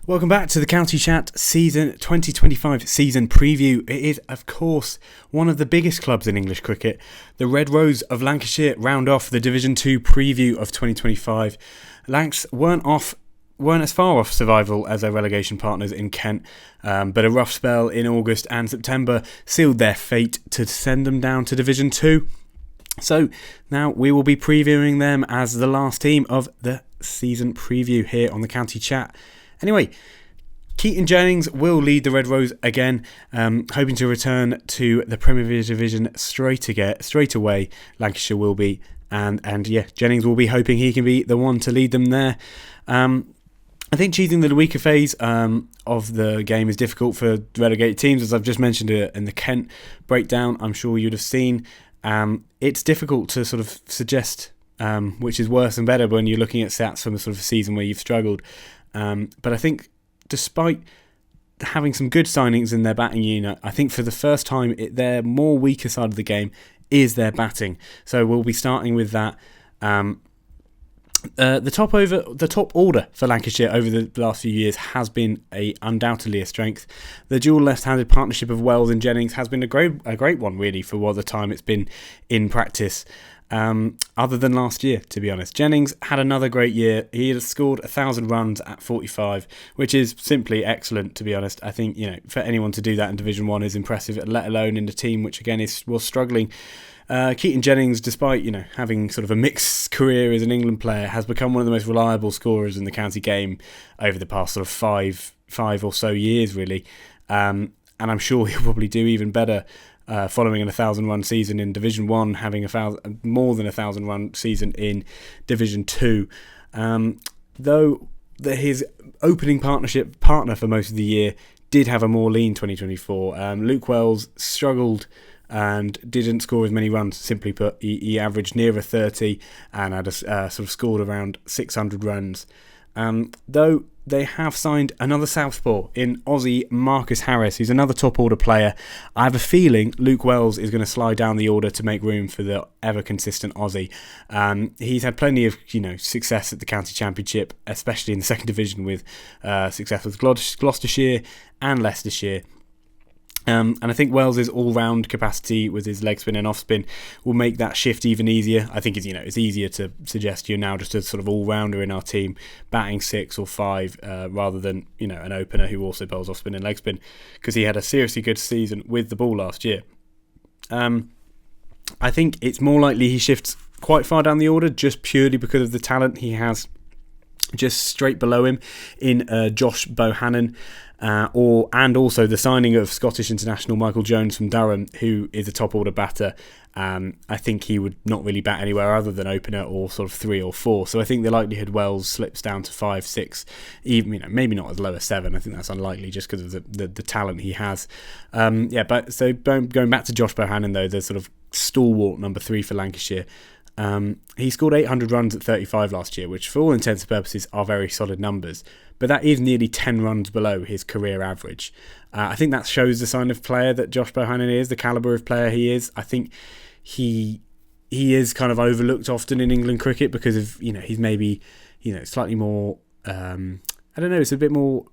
Welcome back to the County Chat season 2025 season preview. It is, of course, one of the biggest clubs in English cricket. The Red Rose of Lancashire round off the Division 2 preview of 2025. Lancs weren't as far off survival as their relegation partners in Kent, but a rough spell in August and September sealed their fate to send them down to Division 2. So now we will be previewing them as the last team of the season preview here on the County Chat. Anyway, Keaton Jennings will lead the Red Rose again, hoping to return to the Premier Division straight away. Lancashire will be, and Jennings will be hoping he can be the one to lead them there. I think choosing the weaker phase of the game is difficult for relegated teams, as I've just mentioned in the Kent breakdown. I'm sure you'd have seen. It's difficult to sort of suggest which is worse and better when you're looking at stats from a sort of season where you've struggled. But I think despite having some good signings in their batting unit, I think for the first time their more weaker side of the game is their batting. So we'll be starting with that. The top order for Lancashire over the last few years has been undoubtedly a strength. The dual left-handed partnership of Wells and Jennings has been a great one, really, for what the time it's been in practice. Other than last year, to be honest. Jennings had another great year. He has scored 1,000 runs at 45, which is simply excellent, to be honest. I think, for anyone to do that in Division 1 is impressive, let alone in the team, which again was struggling. Keaton Jennings, despite having sort of a mixed career as an England player, has become one of the most reliable scorers in the county game over the past sort of five or so years, really. And I'm sure he'll probably do even better following an 1,000-run season in Division 1, having more than 1,000-run season in Division 2. Though his opening partner for most of the year did have a more lean 2024. Luke Wells struggled and didn't score as many runs. Simply put, he averaged nearer 30 and had sort of scored around 600 runs. Though they have signed another southpaw in Aussie Marcus Harris, who's another top order player. I have a feeling Luke Wells is going to slide down the order to make room for the ever consistent Aussie. He's had plenty of success at the county championship, especially in the second division, with success with Gloucestershire and Leicestershire. And I think Wells' all-round capacity with his leg spin and off-spin will make that shift even easier. I think it's easier to suggest you're now just a sort of all-rounder in our team, batting 6 or 5, rather than an opener who also bowls off-spin and leg spin, because he had a seriously good season with the ball last year. I think it's more likely he shifts quite far down the order just purely because of the talent he has just straight below him in Josh Bohannon. And also the signing of Scottish international Michael Jones from Durham, who is a top order batter. I think he would not really bat anywhere other than opener or sort of 3 or 4. So I think the likelihood Wells slips down to 5, 6, even maybe not as low as 7. I think that's unlikely just because of the talent he has. But so going back to Josh Bohannon though, the sort of stalwart number 3 for Lancashire. He scored 800 runs at 35 last year, which for all intents and purposes are very solid numbers, but that is nearly 10 runs below his career average. I think that shows the kind of player that Josh Bohannon is, the calibre of player he is. I think he is kind of overlooked often in England cricket because of he's maybe slightly more it's a bit more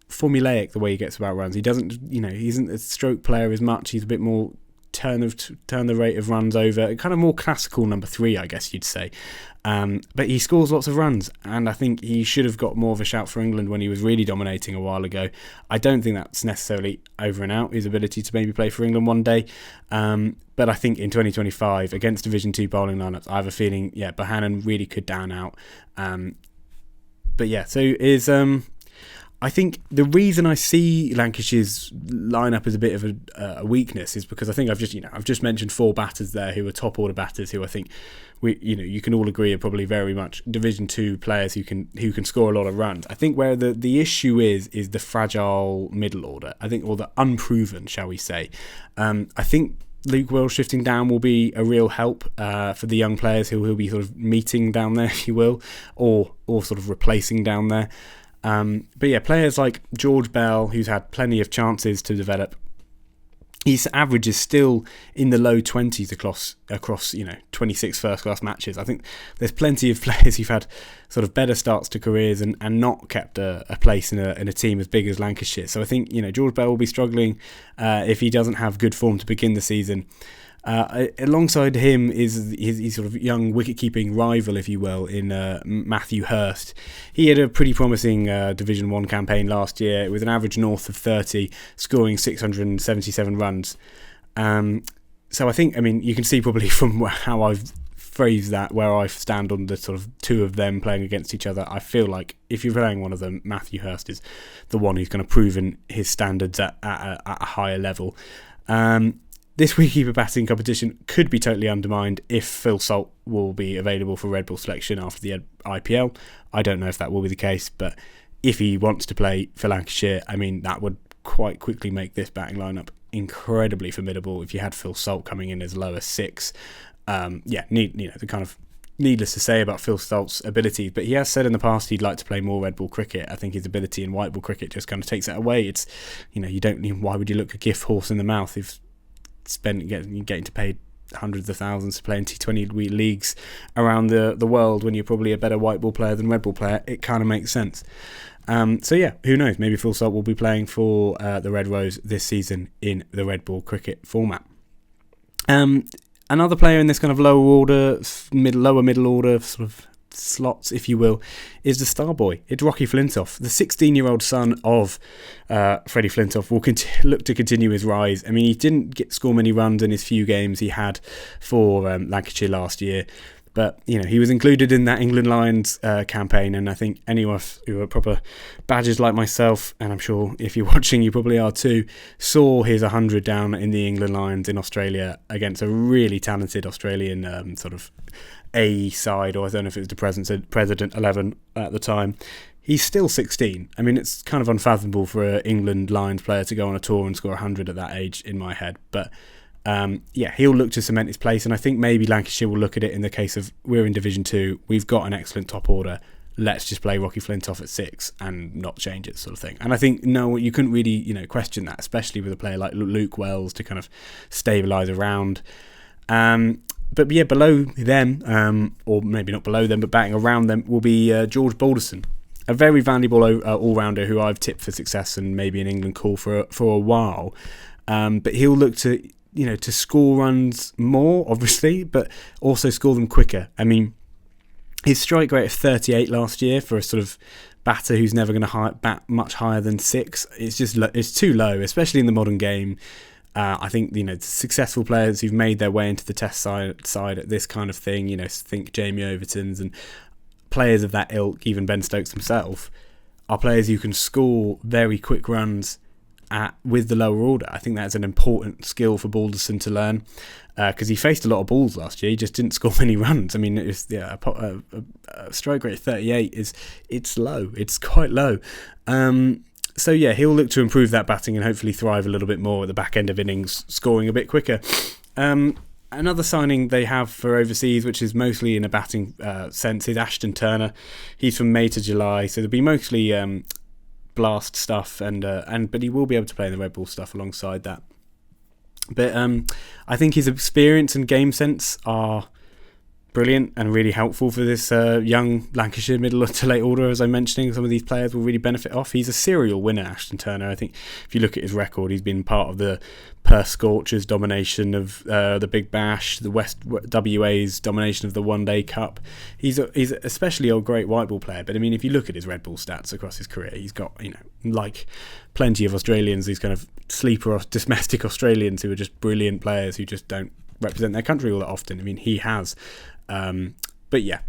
formulaic the way he gets about runs. He doesn't he isn't a stroke player as much. He's a bit more turn the rate of runs over, kind of more classical number 3, I guess you'd say. But he scores lots of runs, and I think he should have got more of a shout for England when he was really dominating a while ago. I don't think that's necessarily over and out his ability to maybe play for England one day, but I think in 2025 against Division 2 bowling lineups, I have a feeling Bohannon really could down out. I think the reason I see Lancashire's lineup as a bit of a weakness is because I think I've just mentioned 4 batters there who are top order batters who I think you can all agree are probably very much Division 2 players who can score a lot of runs. I think where the issue is the fragile middle order. I think, or the unproven, shall we say. I think Luke Wells shifting down will be a real help for the young players who he'll be sort of meeting down there, if you will, or sort of replacing down there. Players like George Bell, who's had plenty of chances to develop, His average is still in the low 20s across 26 first-class matches. I think there's plenty of players who've had sort of better starts to careers and not kept a place in a team as big as Lancashire. So I think George Bell will be struggling if he doesn't have good form to begin the season. Alongside him is his sort of young wicket-keeping rival, if you will, in Matthew Hurst. He had a pretty promising Division 1 campaign last year with an average north of 30, scoring 677 runs. So I think, you can see probably from how I've phrased that, where I stand on the sort of two of them playing against each other. I feel like if you're playing one of them, Matthew Hurst is the one who's going to prove his standards at a higher level. This wicketkeeper batting competition could be totally undermined if Phil Salt will be available for Red Bull selection after the IPL. I don't know if that will be the case, but if he wants to play for Lancashire, that would quite quickly make this batting lineup incredibly formidable. If you had Phil Salt coming in as low as 6, the kind of needless to say about Phil Salt's ability, but he has said in the past he'd like to play more red ball cricket. I think his ability in white ball cricket just kind of takes that away. It's you don't need. Why would you look a gift horse in the mouth if getting to pay hundreds of thousands to play in T20 leagues around the world when you're probably a better white ball player than red ball player? It kind of makes sense. Who knows? Maybe Phil Salt will be playing for the Red Rose this season in the red ball cricket format. Another player in this kind of lower middle order sort of slots, if you will, is the star boy. It's Rocky Flintoff, the 16-year-old son of Freddie Flintoff. Will look to continue his rise. He didn't score many runs in his few games he had for Lancashire last year, but he was included in that England Lions campaign, and I think anyone who are proper badgers like myself, and I'm sure if you're watching you probably are too, saw his 100 down in the England Lions in Australia against a really talented Australian sort of A side, or I don't know if it was the President 11 at the time. He's still 16. It's kind of unfathomable for an England Lions player to go on a tour and score 100 at that age in my head, but he'll look to cement his place, and I think maybe Lancashire will look at it in the case of we're in Division 2, we've got an excellent top order, let's just play Rocky Flintoff at 6 and not change it, sort of thing. And I think, no, you couldn't really question that, especially with a player like Luke Wells to kind of stabilise around. But below them, or maybe not below them, but batting around them will be George Balderson, a very valuable all-rounder who I've tipped for success and maybe an England call for a while. But he'll look to to score runs more, obviously, but also score them quicker. His strike rate of 38 last year for a sort of batter who's never going to bat much higher than 6, it's too low, especially in the modern game. I think successful players who've made their way into the Test side at this kind of thing, think Jamie Overton's and players of that ilk, even Ben Stokes himself, are players who can score very quick runs with the lower order. I think that's an important skill for Balderson to learn, because he faced a lot of balls last year. He just didn't score many runs. A strike rate of 38 it's low. It's quite low. He'll look to improve that batting and hopefully thrive a little bit more at the back end of innings, scoring a bit quicker. Another signing they have for overseas, which is mostly in a batting sense, is Ashton Turner. He's from May to July, so there'll be mostly blast stuff, but he will be able to play in the red ball stuff alongside that. But I think his experience and game sense are brilliant and really helpful for this young Lancashire middle to late order. As I'm mentioning, some of these players will really benefit off. He's a serial winner, Ashton Turner. I think if you look at his record, he's been part of the Perth Scorchers' domination of the Big Bash, the West WA's domination of the One Day Cup. He's especially a great white ball player. But if you look at his red ball stats across his career, he's got like plenty of Australians, these kind of sleeper domestic Australians who are just brilliant players who just don't represent their country all that often. He has.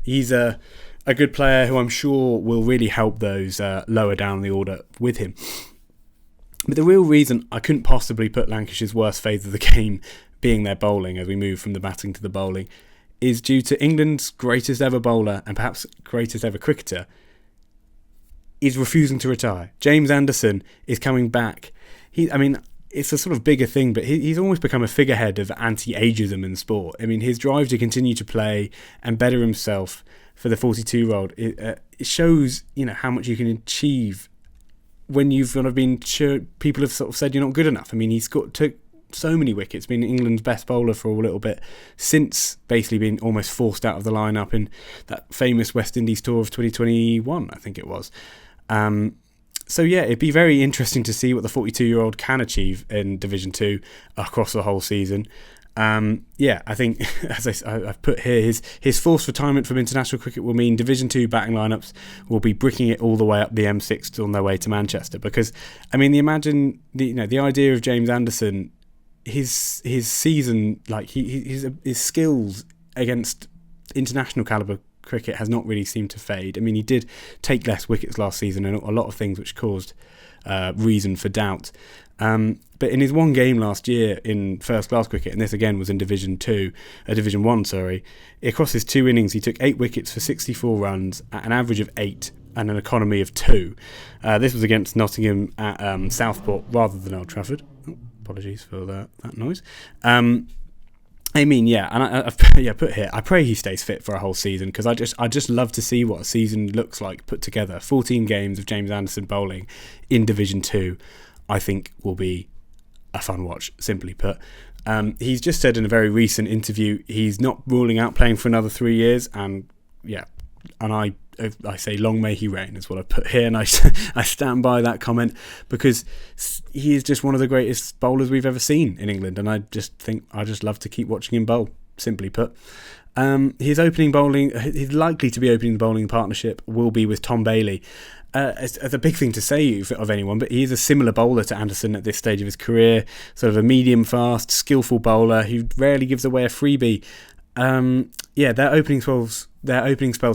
He's a good player who I'm sure will really help those lower down the order with him. But the real reason I couldn't possibly put Lancashire's worst phase of the game being their bowling as we move from the batting to the bowling is due to England's greatest ever bowler and perhaps greatest ever cricketer is refusing to retire. James Anderson is coming back. It's a sort of bigger thing, but he's almost become a figurehead of anti-ageism in sport. His drive to continue to play and better himself for the 42-year-old, it shows, how much you can achieve when you've been sure people have sort of said you're not good enough. He's got to so many wickets, been England's best bowler for a little bit, since basically being almost forced out of the lineup in that famous West Indies tour of 2021, I think it was. So yeah, it'd be very interesting to see what the 42-year-old can achieve in Division 2 across the whole season. I think, as I've put here, his forced retirement from international cricket will mean Division 2 batting lineups will be bricking it all the way up the M6 on their way to Manchester. Because, I mean, the idea of James Anderson, his season, like his skills against international caliber cricket has not really seemed to fade. I mean, he did take less wickets last season and a lot of things which caused reason for doubt. But in his one game last year in first class cricket, and this again was in Division 1, across his 2 innings he took 8 wickets for 64 runs at an average of 8 and an economy of 2. This was against Nottingham at Southport rather than Old Trafford. Oh, apologies for that noise. I mean, yeah, and I've put here, I pray he stays fit for a whole season, because I just love to see what a season looks like put together. 14 games of James Anderson bowling in Division 2, I think will be a fun watch, simply put. He's just said in a very recent interview he's not ruling out playing for another 3 years, and I say long may he reign is what I put here, and I stand by that comment, because he is just one of the greatest bowlers we've ever seen in England, and I just love to keep watching him bowl, simply put. His likely to be opening the bowling partnership will be with Tom Bailey. It's a big thing to say of anyone, but he is a similar bowler to Anderson at this stage of his career, sort of a medium fast, skillful bowler who rarely gives away a freebie. Their opening spells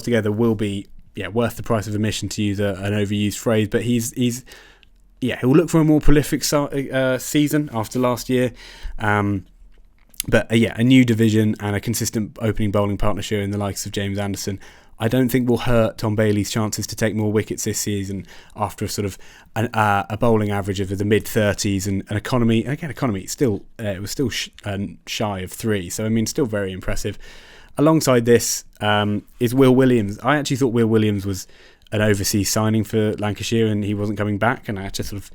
together will be worth the price of admission, to use an overused phrase. But he'll look for a more prolific season after last year. A new division and a consistent opening bowling partnership in the likes of James Anderson, I don't think will hurt Tom Bailey's chances to take more wickets this season after a sort of a bowling average of the mid-30s and an economy. And again, economy still it was still shy of 3, so I mean, still very impressive. Alongside this is Will Williams. I actually thought Will Williams was an overseas signing for Lancashire and he wasn't coming back, and I had to sort of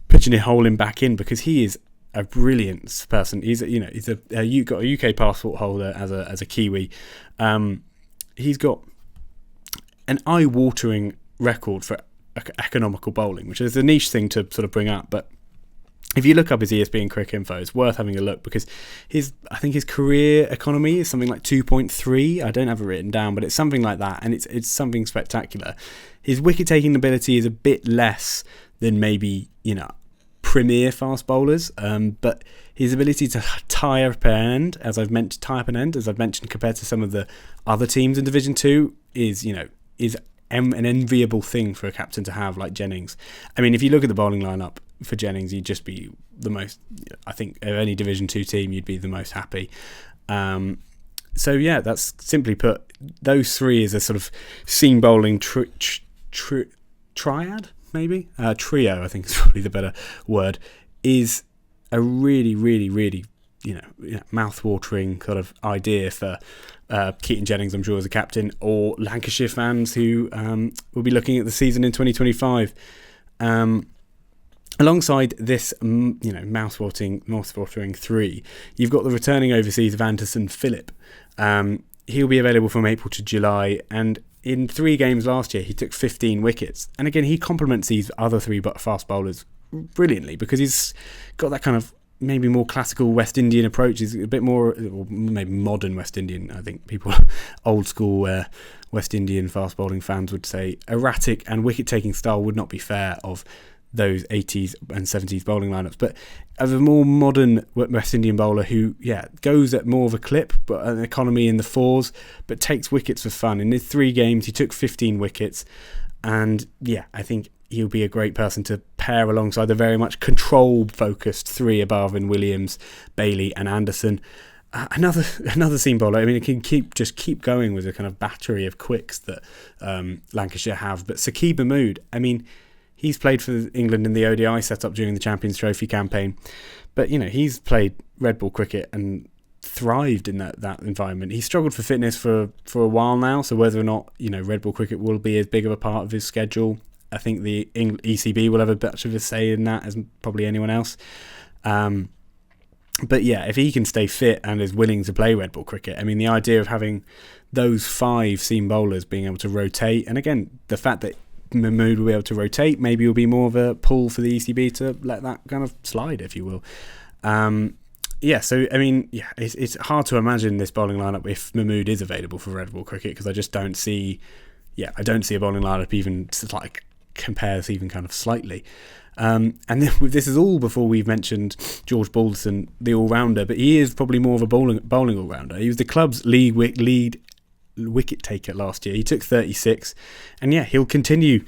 pigeonhole him back in because he is a brilliant person. He's got a UK passport holder as a Kiwi. He's got an eye-watering record for economical bowling, which is a niche thing to sort of bring up, but if you look up his ESB and Cricket Info, it's worth having a look, because I think his career economy is something like 2.3. I don't have it written down, but it's something like that, and it's something spectacular. His wicket-taking ability is a bit less than maybe premier fast bowlers, but his ability to tie up an end, as I've mentioned, compared to some of the other teams in Division 2, is an enviable thing for a captain to have, like Jennings. I mean, if you look at the bowling lineup for Jennings, you'd just be the most, I think, of any Division 2 team, you'd be the most happy. That's simply put, those three is a sort of seam bowling triad, maybe? Trio, I think is probably the better word, is a really, really, really, mouth-watering kind of idea for Keaton Jennings, I'm sure, as a captain, or Lancashire fans who will be looking at the season in 2025. Alongside this, mouth-watering 3, you've got the returning overseas of Anderson Phillip. He'll be available from April to July, and in 3 games last year, he took 15 wickets. And again, he complements these other 3 fast bowlers brilliantly, because he's got that kind of maybe more classical West Indian approach. He's a bit more, or maybe modern West Indian. I think people, old school West Indian fast bowling fans would say erratic and wicket-taking style would not be fair of those 80s and 70s bowling lineups, but as a more modern West Indian bowler who goes at more of a clip, but an economy in the 4s, but takes wickets for fun. In his 3 games he took 15 wickets, and I think he'll be a great person to pair alongside the very much control focused 3 above in Williams, Bailey and Anderson. Another seam bowler. I mean, it can keep going with a kind of battery of quicks that Lancashire have, but Saqib Mahmood, I mean, he's played for England in the ODI setup during the Champions Trophy campaign, but he's played red ball cricket and thrived in that environment. He struggled for fitness for a while now, so whether or not red ball cricket will be as big of a part of his schedule, I think the ECB will have a bit of a say in that as probably anyone else. But yeah, if he can stay fit and is willing to play red ball cricket, I mean, the idea of having those 5 seam bowlers being able to rotate, and again, the fact that Mahmood will be able to rotate, maybe will be more of a pull for the ECB to let that kind of slide, if you will. So I mean, it's hard to imagine this bowling lineup if Mahmood is available for red ball cricket, because I just don't see, I don't see a bowling lineup even like compares even kind of slightly. And this is all before we've mentioned George Balderson, the all-rounder, but he is probably more of a bowling all-rounder. He was the club's lead wicket taker last year. He took 36, and he'll continue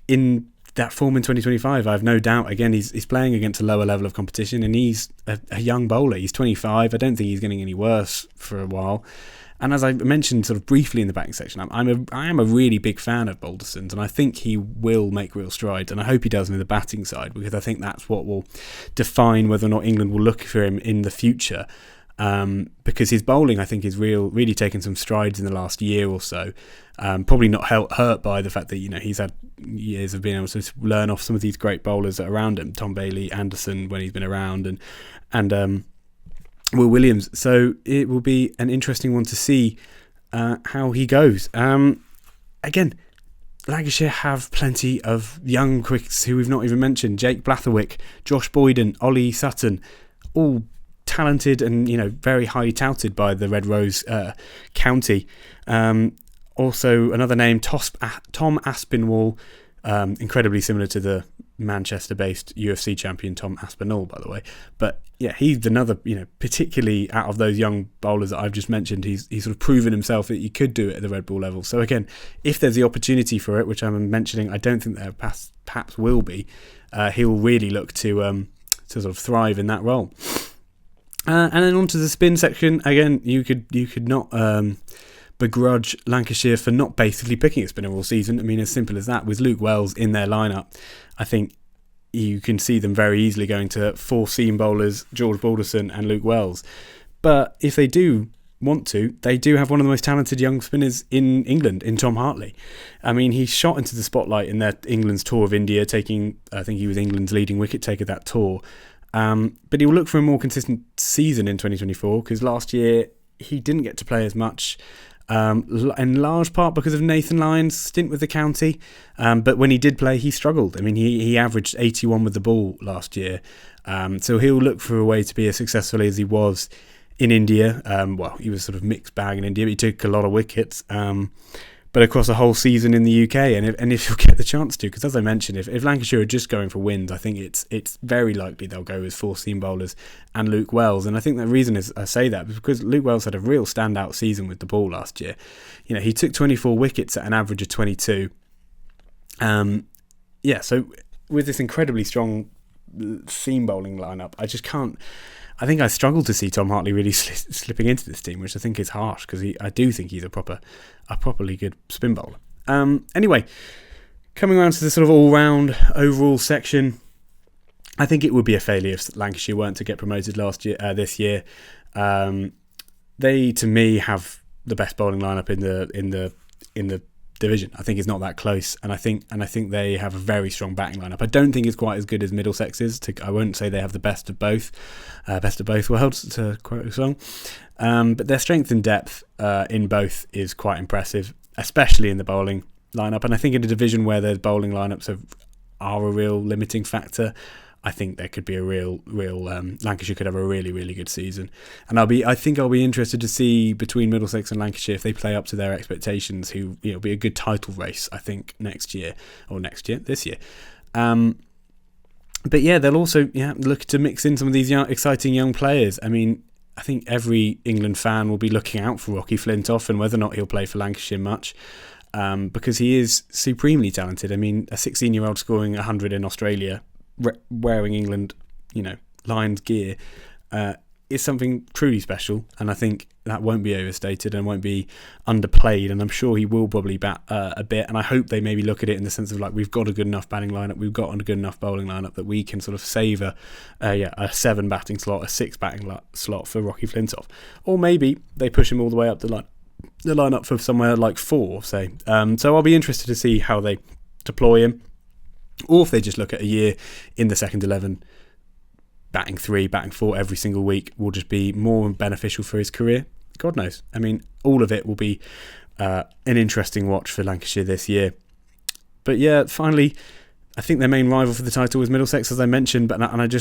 in that form in 2025. I have no doubt. Again, he's playing against a lower level of competition, and he's a young bowler. He's 25. I don't think he's getting any worse for a while. And as I mentioned sort of briefly in the batting section, I am a really big fan of Balderson's, and I think he will make real strides, and I hope he does in the batting side, because I think that's what will define whether or not England will look for him in the future. Because his bowling, I think, is really taken some strides in the last year or so. Probably not hurt by the fact that he's had years of being able to learn off some of these great bowlers that are around him, Tom Bailey, Anderson when he's been around, and Will Williams. So it will be an interesting one to see how he goes. Again, Lancashire have plenty of young cricketers who we've not even mentioned. Jake Blatherwick, Josh Boyden, Ollie Sutton, all talented and very highly touted by the Red Rose county. Also another name, Tom Aspinwall, incredibly similar to the Manchester-based UFC champion Tom Aspinall, by the way. But he's another, particularly out of those young bowlers that I've just mentioned, he's sort of proven himself that he could do it at the red ball level. So again, if there's the opportunity for it, which I'm mentioning, I don't think there perhaps will be, he'll really look to sort of thrive in that role. And then onto the spin section. Again, you could not begrudge Lancashire for not basically picking a spinner all season. I mean, as simple as that. With Luke Wells in their lineup, I think you can see them very easily going to 4 seam bowlers, George Balderson and Luke Wells. But if they do want to, they do have one of the most talented young spinners in England, in Tom Hartley. I mean, he shot into the spotlight in their England's tour of India, I think he was England's leading wicket taker that tour. But he'll look for a more consistent season in 2024, because last year he didn't get to play as much, in large part because of Nathan Lyon's stint with the county. But when he did play, he struggled. I mean, he averaged 81 with the ball last year. So he'll look for a way to be as successful as he was in India. He was sort of mixed bag in India, but he took a lot of wickets. But across a whole season in the UK, and if you'll get the chance to, because as I mentioned, if Lancashire are just going for wins, I think it's very likely they'll go with 4 seam bowlers and Luke Wells. And I think the reason is I say that because Luke Wells had a real standout season with the ball last year. He took 24 wickets at an average of 22. So with this incredibly strong seam bowling lineup, I think I struggle to see Tom Hartley really slipping into this team, which I think is harsh, because I do think he's a properly good spin bowler. Anyway, coming around to the sort of all-round overall section, I think it would be a failure if Lancashire weren't to get promoted this year. They, to me, have the best bowling lineup in the division. I think it's not that close, and I think they have a very strong batting lineup. I don't think it's quite as good as Middlesex is. I won't say they have the best of both worlds, to quote a song. But their strength and depth in both is quite impressive, especially in the bowling lineup. And I think in a division where their bowling lineups are a real limiting factor, I think there could be a real Lancashire could have a really, really good season. And I think I'll be interested to see between Middlesex and Lancashire, if they play up to their expectations, who be a good title race, I think, this year. But they'll also look to mix in some of these exciting young players. I mean, I think every England fan will be looking out for Rocky Flintoff and whether or not he'll play for Lancashire much. Because he is supremely talented. I mean, a 16-year-old scoring 100 in Australia, wearing England, Lions gear, is something truly special, and I think that won't be overstated and won't be underplayed, and I'm sure he will probably bat a bit, and I hope they maybe look at it in the sense of, like, we've got a good enough batting lineup, we've got a good enough bowling lineup that we can sort of save a 7 batting slot, a 6 batting slot for Rocky Flintoff, or maybe they push him all the way up the lineup for somewhere like 4, say. So I'll be interested to see how they deploy him, or if they just look at a year in the second 11 batting 3, batting 4 every single week will just be more beneficial for his career? God knows. I mean, all of it will be an interesting watch for Lancashire this year. But yeah, finally, I think their main rival for the title was Middlesex, as I mentioned, and I just